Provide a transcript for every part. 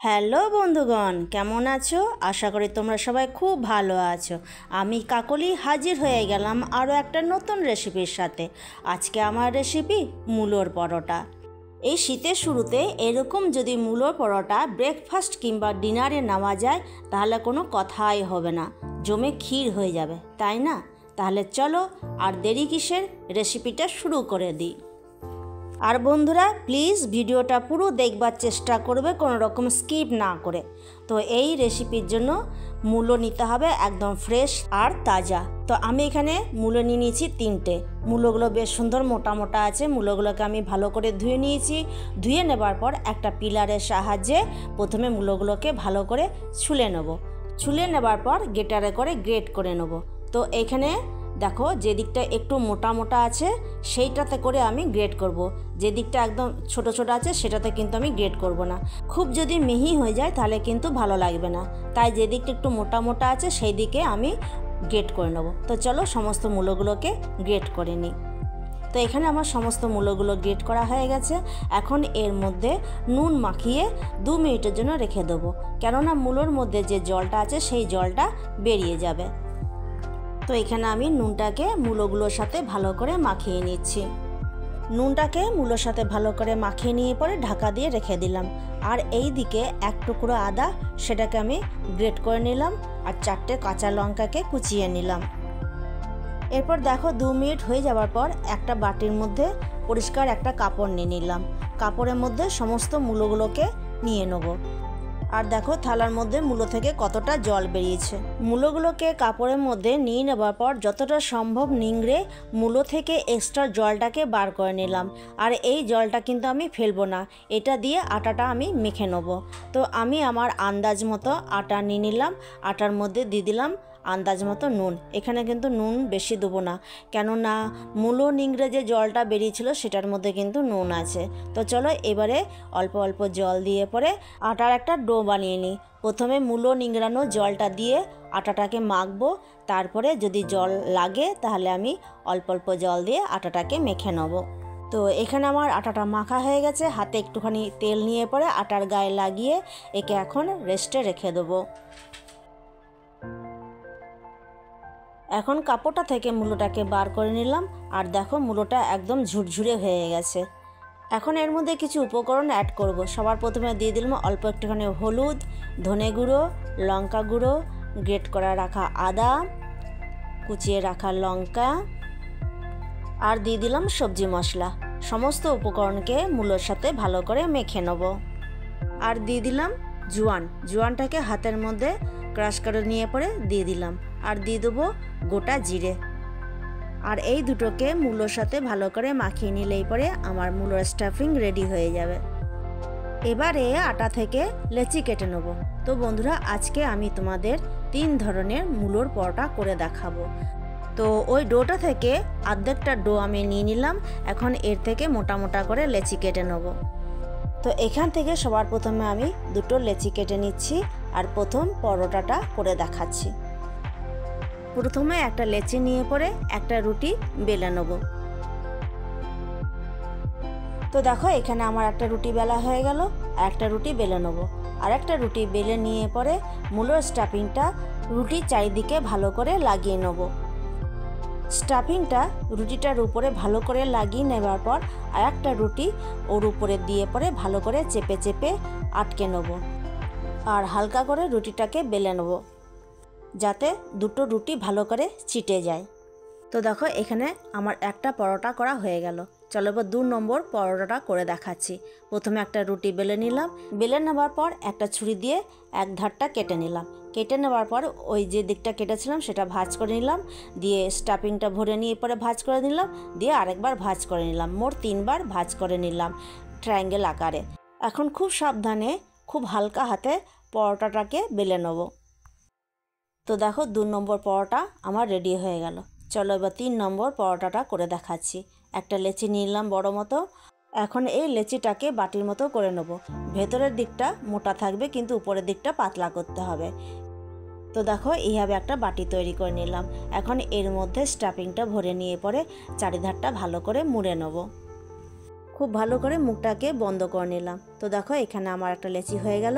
Hello বন্ধুগণ, কেমন আছো? আশা করি তোমরা সবাই খুব ভালো আছো। আমি কাকলি হাজির হয়ে গেলাম আরও একটা নতুন রেসিপির সাথে। আজকে আমার রেসিপি মূলোর পরোটা। এই শীতের শুরুতে এরকম যদি মূলোর পরোটা ব্রেকফাস্ট কিংবা ডিনারে নেওয়া যায় তাহলে কোনো কথাই হবে না, জমে ক্ষীর হয়ে যাবে, তাই না? তাহলে চলো আর দেরি কিসের, রেসিপিটা শুরু করে দিই। আর বন্ধুরা প্লিজ ভিডিওটা পুরো দেখবার চেষ্টা করবে, কোনো রকম স্কিপ না করে। তো এই রেসিপির জন্য মূলো নিতে হবে একদম ফ্রেশ আর তাজা। তো আমি এখানে মূলো নিয়ে নিয়েছি 3টে। মূলোগুলো বেশ সুন্দর মোটা মোটা আছে। মূলোগুলোকে আমি ভালো করে ধুয়ে নিয়েছি। ধুয়ে নেবার পর একটা পিলারের সাহায্যে প্রথমে মূলোগুলোকে ভালো করে ছুলে নেব। ছুলে নেবার পর গ্রেটারে করে গ্রেট করে নেব। তো এখানে দেখো যে দিকটা একটু মোটা মোটা আছে সেইটাতে করে আমি গ্রেট করব। যে দিকটা একদম ছোট ছোট আছে সেটাতে কিন্তু আমি গ্রেট করব না। খুব যদি মিহি হয়ে যায় তাহলে কিন্তু ভালো লাগবে না। তাই যে দিকটা একটু মোটা মোটা আছে সেই দিকে আমি গ্রেট করে নেব। তো চলো সমস্ত মূলোগুলোকে গ্রেট করে নিই। তো এখানে আমার সমস্ত মূলোগুলো গ্রেট করা হয়ে গেছে। এখন এর মধ্যে নুন মাখিয়ে 2 মিনিটের জন্য রেখে দেবো, কেননা মূলোর মধ্যে যে জলটা আছে সেই জলটা বেরিয়ে যাবে। তো এখানে আমি নুনটাকে মূলোগুলোর সাথে ভালো করে মাখিয়ে নিচ্ছি। নুনটাকে মূলোর সাথে ভালো করে মাখিয়ে নিয়ে পরে ঢাকা দিয়ে রেখে দিলাম। আর এই দিকে 1 টুকরো আদা, সেটাকে আমি গ্রেট করে নিলাম। আর 4টে কাঁচা লঙ্কাকে কুচিয়ে নিলাম। এরপর দেখো 2 মিনিট হয়ে যাওয়ার পর একটা বাটির মধ্যে পরিষ্কার একটা কাপড় নিয়ে নিলাম। কাপড়ের মধ্যে সমস্ত মূলোগুলোকে নিয়ে নেব। আর দেখো থালার মধ্যে মূলো থেকে কতটা জল বেরিয়েছে। মূলোগুলোকে কাপড়ের মধ্যে নিয়ে নেবার পর যতটা সম্ভব নিংড়ে মূলো থেকে এক্সট্রা জলটাকে বার করে নিলাম। আর এই জলটা কিন্তু আমি ফেলবো না, এটা দিয়ে আটাটা আমি মেখে নেব। তো আমি আমার আন্দাজ মতো আটা নিয়ে নিলাম। আটার মধ্যে দিয়ে দিলাম আন্দাজ মতো নুন। এখানে কিন্তু নুন বেশি দেবো না, কেননা মূলো নিংড়ে যে জলটা বেরিয়েছিল সেটার মধ্যে কিন্তু নুন আছে। তো চলো এবারে অল্প অল্প জল দিয়ে পরে আটার একটা ডো বানিয়ে নিই। প্রথমে মূলো নিংড়ানো জলটা দিয়ে আটাটাকে মাখবো, তারপরে যদি জল লাগে তাহলে আমি অল্প অল্প জল দিয়ে আটাটাকে মেখে নেব। তো এখানে আমার আটাটা মাখা হয়ে গেছে। হাতে একটুখানি তেল নিয়ে পরে আটার গায়ে লাগিয়ে একে এখন রেস্টে রেখে দেবো। এখন কাপড়টা থেকে মূলোটাকে বার করে নিলাম। আর দেখো মূলোটা একদম ঝুরঝুরে হয়ে গেছে। এখন এর মধ্যে কিছু উপকরণ অ্যাড করব। সবার প্রথমে দিয়ে দিলাম অল্প একটুখানি হলুদ, ধনে গুঁড়ো, লঙ্কা গুঁড়ো, গ্রেট করা রাখা আদা, কুচিয়ে রাখা লঙ্কা, আর দিয়ে দিলাম সবজি মশলা। সমস্ত উপকরণকে মূলোর সাথে ভালো করে মেখে নেব। আর দিয়ে দিলাম জোয়ান। জোয়ানটাকে হাতের মধ্যে ক্রাশ করে নিয়ে পরে দিয়ে দিলাম। আর দিয়ে দেবো গোটা জিরে। আর এই দুটোকে মূলোর সাথে ভালো করে মাখিয়ে নিলেই পরে আমার মূলোর স্টাফিং রেডি হয়ে যাবে। এবারে আটা থেকে লেচি কেটে নেব। তো বন্ধুরা আজকে আমি তোমাদের 3 ধরনের মূলোর পরোটা করে দেখাবো। তো ওই ডোটা থেকে অর্ধেকটা ডো আমি নিয়ে নিলাম। এখন এর থেকে মোটা মোটা করে লেচি কেটে নেব। তো এখান থেকে সবার প্রথমে আমি 2টো লেচি কেটে নিচ্ছি আর প্রথম পরোটাটা করে দেখাচ্ছি। প্রথমে একটা লেচি নিয়ে পরে একটা রুটি বেলে নেব। তো দেখো এখানে আমার একটা রুটি বেলা হয়ে গেল। আর একটা রুটি বেলে নেব। আর একটা রুটি বেলে নিয়ে পরে মূলোর স্টাফিংটা রুটির চারিদিকে ভালো করে লাগিয়ে নেব। স্টাফিংটা রুটিটার উপরে ভালো করে লাগিয়ে নেবার পর আর একটা রুটি ওর উপরে দিয়ে পরে ভালো করে চেপে চেপে আটকে নেব। আর হালকা করে রুটিটাকে বেলে নেব যাতে 2টো রুটি ভালো করে চিটে যায়। তো দেখো এখানে আমার একটা পরোটা করা হয়ে গেল। চলো এবার 2 নম্বর পরোটাটা করে দেখাচ্ছি। প্রথমে একটা রুটি বেলে নিলাম। বেলে নেবার পর একটা ছুরি দিয়ে এক ধারটা কেটে নিলাম। কেটে নেওয়ার পর ওই যে দিকটা কেটেছিলাম সেটা ভাঁজ করে নিলাম। দিয়ে স্টাফিংটা ভরে নিয়ে পরে ভাঁজ করে নিলাম। দিয়ে আরেকবার ভাঁজ করে নিলাম। মোট 3 বার ভাঁজ করে নিলাম ট্রায়াঙ্গেল আকারে। এখন খুব সাবধানে খুব হালকা হাতে পরোটাটাকে বেলে নেব। তো দেখো 2 নম্বর পরোটা আমার রেডি হয়ে গেল। চলো এবার 3 নম্বর পরোটাটা করে দেখাচ্ছি। একটা লেচি নিলাম বড় মতো। এখন এই লেচিটাকে বাটির মতো করে নেব। ভেতরের দিকটা মোটা থাকবে কিন্তু উপরের দিকটা পাতলা করতে হবে। তো দেখো এইভাবে একটা বাটি তৈরি করে নিলাম। এখন এর মধ্যে স্টাফিংটা ভরে নিয়ে পরে চারিধারটা ভালো করে মুড়ে নেব। খুব ভালো করে মুখটাকে বন্ধ করে নিলাম। তো দেখো এখানে আমার একটা লেচি হয়ে গেল।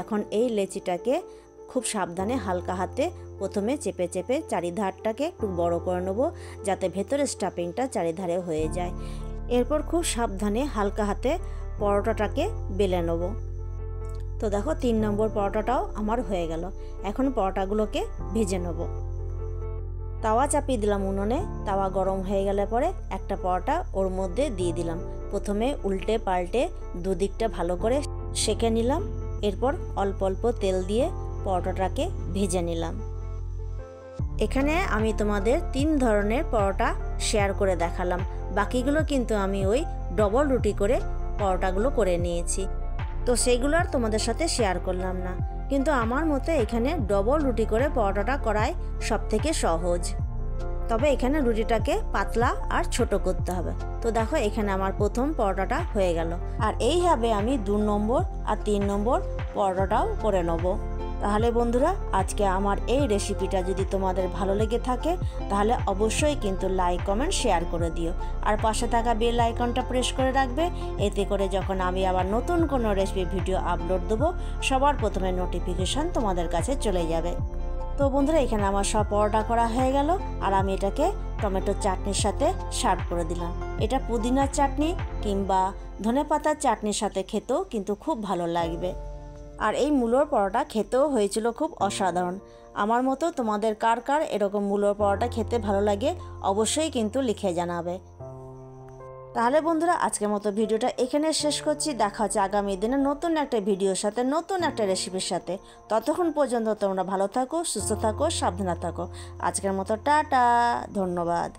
এখন এই লেচিটাকে খুব সাবধানে হালকা হাতে প্রথমে চেপে চেপে চারিধারটাকে একটু বড় করে নেব, যাতে ভেতরের স্টাফিংটা চারিধারে হয়ে যায়। এরপর খুব সাবধানে হালকা হাতে পরোটাটাকে বেলে নেব। তো দেখো 3 নম্বর পরোটাটাও আমার হয়ে গেল। এখন পরোটাগুলোকে ভেজে নেব। তাওয়া চাপিয়ে দিলাম উনুনে। তাওয়া গরম হয়ে গেলে পরে একটা পরোটা ওর মধ্যে দিয়ে দিলাম। প্রথমে উল্টে পাল্টে দুদিকটা ভালো করে সেঁকে নিলাম। এরপর অল্প অল্প তেল দিয়ে পরোটাটাকে ভেজে নিলাম। এখানে আমি তোমাদের 3 ধরনের পরোটা শেয়ার করে দেখালাম। বাকিগুলো কিন্তু আমি ওই ডবল রুটি করে পরোটাগুলো করে নিয়েছি, তো সেইগুলো আর তোমাদের সাথে শেয়ার করলাম না। কিন্তু আমার মতে এখানে ডবল রুটি করে পরোটাটা করাই সবথেকে সহজ। তবে এখানে রুটিটাকে পাতলা আর ছোট করতে হবে। তো দেখো এখানে আমার প্রথম পরোটাটা হয়ে গেল। আর এইভাবে আমি 2 নম্বর আর 3 নম্বর পরোটাটাও করে নেব। তাহলে বন্ধুরা, আজকে আমার এই রেসিপিটা যদি তোমাদের ভালো লেগে থাকে তাহলে অবশ্যই কিন্তু লাইক কমেন্ট শেয়ার করে দিও। আর পাশে থাকা বেল আইকনটা প্রেস করে রাখবে, এতে করে যখন আমি আবার নতুন কোনো রেসিপি ভিডিও আপলোড দেবো সবার প্রথমে নোটিফিকেশান তোমাদের কাছে চলে যাবে। তো বন্ধুরা, এখানে আমার সব পরোটা করা হয়ে গেল। আর আমি এটাকে টমেটো চাটনির সাথে সার্ভ করে দিলাম। এটা পুদিনার চাটনি কিংবা ধনেপাতার চাটনির সাথে খেতেও কিন্তু খুব ভালো লাগবে। আর এই মূলোর পরোটা খেতেও হয়েছিল খুব অসাধারণ। আমার মতো তোমাদের কার কার এরকম মূলোর পরোটা খেতে ভালো লাগে অবশ্যই কিন্তু লিখে জানাবে। তাহলে বন্ধুরা, আজকের মতো ভিডিওটা এখানে শেষ করছি। দেখা হচ্ছে আগামী দিনে নতুন একটা ভিডিওর সাথে, নতুন একটা রেসিপির সাথে। ততক্ষণ পর্যন্ত তোমরা ভালো থাকো, সুস্থ থাকো, সাবধানে থাকো। আজকের মতো টাটা, ধন্যবাদ।